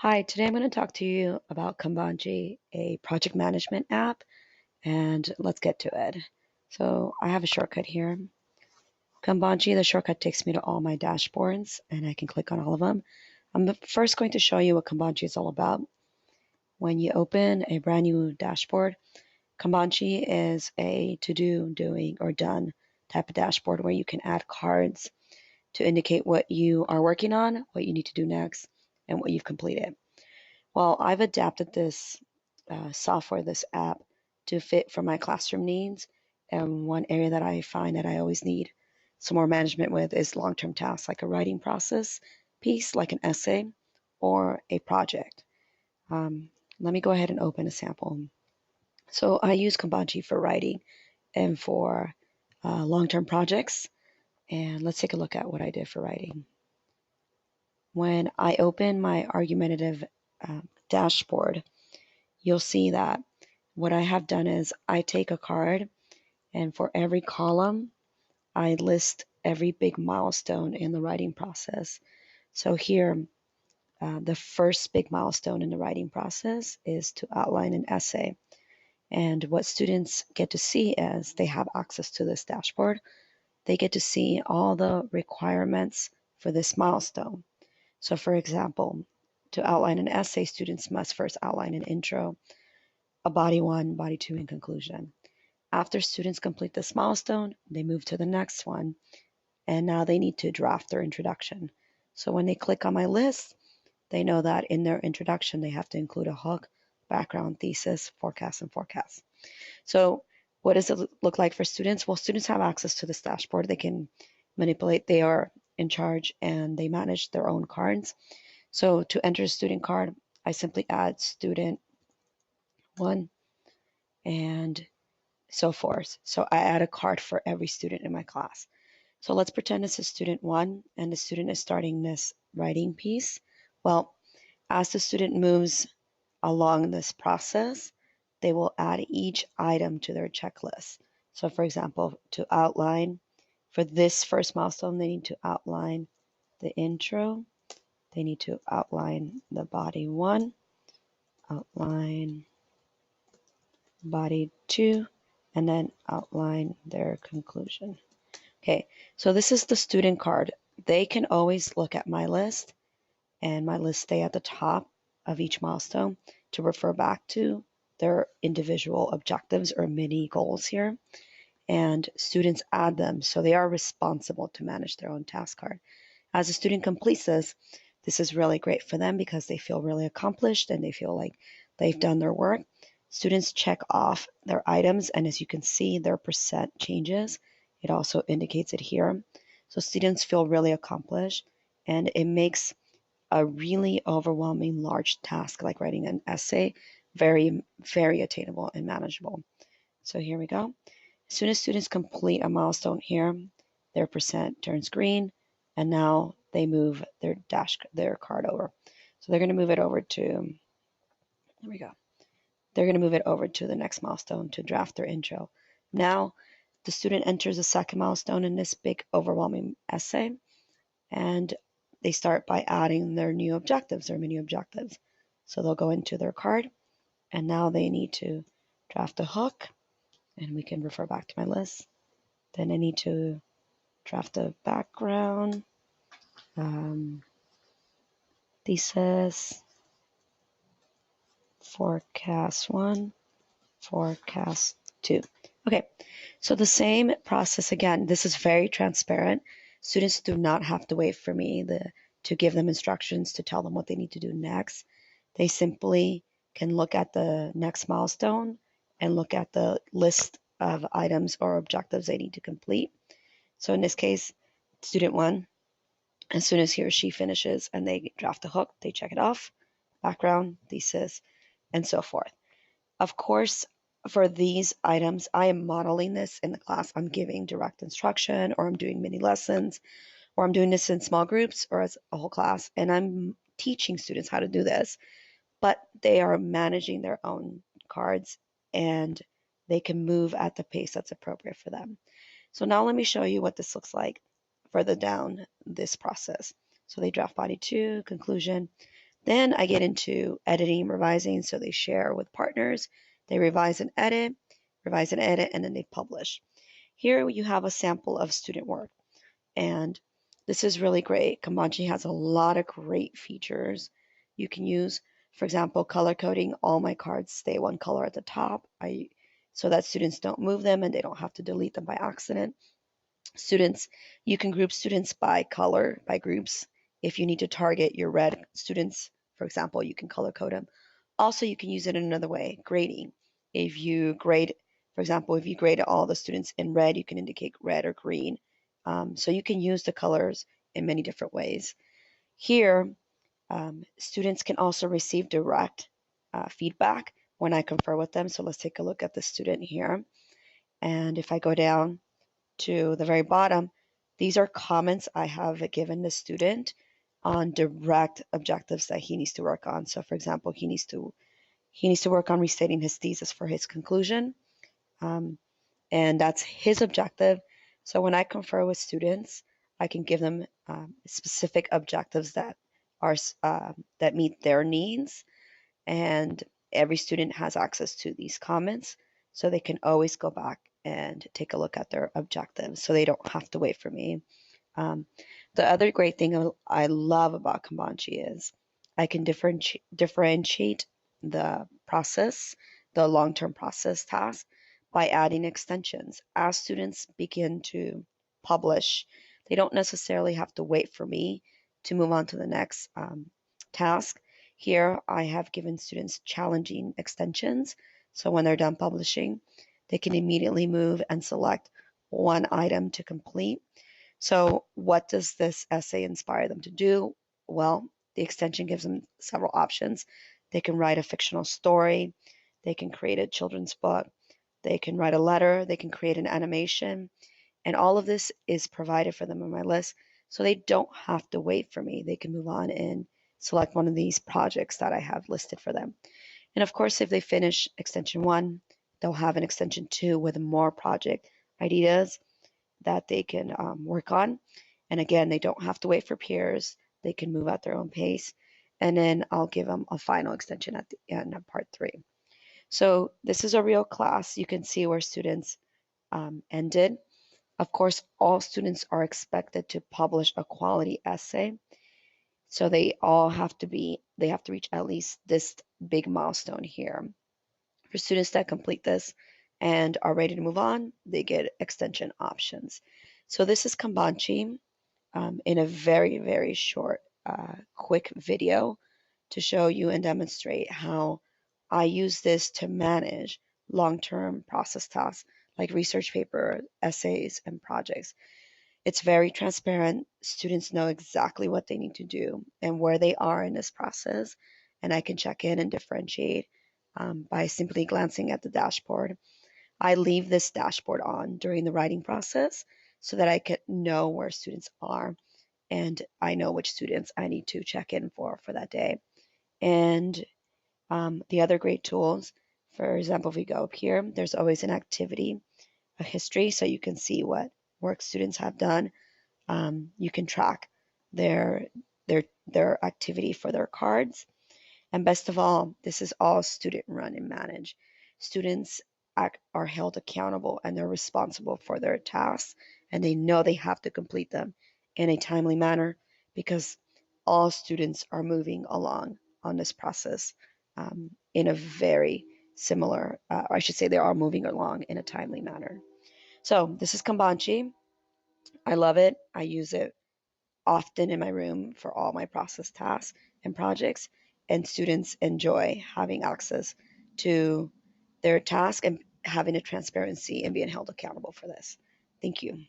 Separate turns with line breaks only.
Hi, today I'm going to talk to you about Kanbanchi, a project management app, and let's get to it. So I have a shortcut here. Kanbanchi, the shortcut takes me to all my dashboards, and I can click on all of them. I'm first going to show you what Kanbanchi is all about. When you open a brand new dashboard, Kanbanchi is a to-do, doing, or done type of dashboard where you can add cards to indicate what you are working on, what you need to do next, and what you've completed. Well, I've adapted this software, this app, to fit for my classroom needs. And one area that I find that I always need some more management with is long term tasks, like a writing process piece, like an essay or a project. Um, Let me go ahead and open a sample. So I use Kanbanchi for writing and for long term projects. And let's take a look at what I did for writing. When I open my argumentative dashboard, you'll see that what I have done is I take a card, and for every column, I list every big milestone in the writing process. So here, the first big milestone in the writing process is to outline an essay. And what students get to see is they have access to this dashboard. They get to see all the requirements for this milestone. So, for example, to outline an essay, students must first outline an intro, a body one, body two, and conclusion. After students complete this milestone, they move to the next one, and now they need to draft their introduction. So when they click on my list, they know that in their introduction, they have to include a hook, background, thesis, forecast, and forecast. So what does it look like for students? Well, students have access to this dashboard. They can manipulate. They are in charge and they manage their own cards. So to enter a student card, I simply add student one and so forth. So I add a card for every student in my class. So let's pretend this is student one and the student is starting this writing piece. Well, as the student moves along this process, they will add each item to their checklist. So for example, to outline, for this first milestone, they need to outline the intro. They need to outline the body one, outline body two, and then outline their conclusion. Okay, so this is the student card. They can always look at my list, and my list stay at the top of each milestone to refer back to their individual objectives or mini goals here. And students add them, so they are responsible to manage their own task card. As a student completes this is really great for them because they feel really accomplished and they feel like they've done their work. Students check off their items, and as you can see, their percent changes. It also indicates it here. So students feel really accomplished, and it makes a really overwhelming large task like writing an essay very, very attainable and manageable. So here we go. As soon as students complete a milestone here, their percent turns green, and now they move their card over. So they're going to move it over to, there we go. They're going to move it over to the next milestone to draft their intro. Now the student enters a second milestone in this big overwhelming essay, and they start by adding their new objectives, their mini objectives. So they'll go into their card, and now they need to draft a hook, and we can refer back to my list. Then I need to draft a background, thesis, forecast one, forecast two. Okay, so the same process again. This is very transparent. Students do not have to wait for me to give them instructions to tell them what they need to do next. They simply can look at the next milestone and look at the list of items or objectives they need to complete. So in this case, student one, as soon as he or she finishes and they draft the hook, they check it off, background, thesis, and so forth. Of course, for these items, I am modeling this in the class. I'm giving direct instruction, or I'm doing mini lessons, or I'm doing this in small groups or as a whole class, and I'm teaching students how to do this. But they are managing their own cards and they can move at the pace that's appropriate for them. So now let me show you what this looks like further down this process. So they draft body two, conclusion. Then I get into editing, revising, so they share with partners, they revise and edit, and then they publish. Here you have a sample of student work, and this is really great. Kanbanchi has a lot of great features you can use. For example, color coding. All my cards stay one color at the top, so that students don't move them and they don't have to delete them by accident. Students, you can group students by color, by groups. If you need to target your red students, for example, you can color code them. Also, you can use it in another way, grading. If you grade, for example, if you grade all the students in red, you can indicate red or green. So you can use the colors in many different ways. Here, students can also receive direct feedback when I confer with them. So let's take a look at the student here. And if I go down to the very bottom, these are comments I have given the student on direct objectives that he needs to work on. So for example, he needs to work on restating his thesis for his conclusion. And that's his objective. So when I confer with students, I can give them specific objectives that are that meet their needs, and every student has access to these comments, so they can always go back and take a look at their objectives, so they don't have to wait for me. Um, the other great thing I love about Kanbanchi is I can differentiate the process, the long-term process task, by adding extensions. As students begin to publish, they don't necessarily have to wait for me to move on to the next task. Here, I have given students challenging extensions, so when they're done publishing, they can immediately move and select one item to complete. So, what does this essay inspire them to do? Well, the extension gives them several options. They can write a fictional story, they can create a children's book, they can write a letter, they can create an animation, and all of this is provided for them on my list. So they don't have to wait for me. They can move on and select one of these projects that I have listed for them. And of course, if they finish extension one, they'll have an extension two with more project ideas that they can work on. And again, they don't have to wait for peers. They can move at their own pace. And then I'll give them a final extension at the end of part three. So this is a real class. You can see where students ended. Of course, all students are expected to publish a quality essay. So they have to reach at least this big milestone here. For students that complete this and are ready to move on, they get extension options. So this is Kanbanchi in a very, very short, quick video to show you and demonstrate how I use this to manage long-term process tasks like research paper, essays, and projects. It's very transparent. Students know exactly what they need to do and where they are in this process, and I can check in and differentiate by simply glancing at the dashboard. I leave this dashboard on during the writing process so that I can know where students are and I know which students I need to check in for that day. And the other great tools, for example, if we go up here, there's always an activity, a history, so you can see what work students have done. You can track their their activity for their cards. And best of all, this is all student run and managed. Students are held accountable and they're responsible for their tasks, and they know they have to complete them in a timely manner because all students are moving along on this process in a very similar, or I should say, they are moving along in a timely manner. So this is Kanbanchi. I love it. I use it often in my room for all my process tasks and projects, and students enjoy having access to their task and having a transparency and being held accountable for this. Thank you.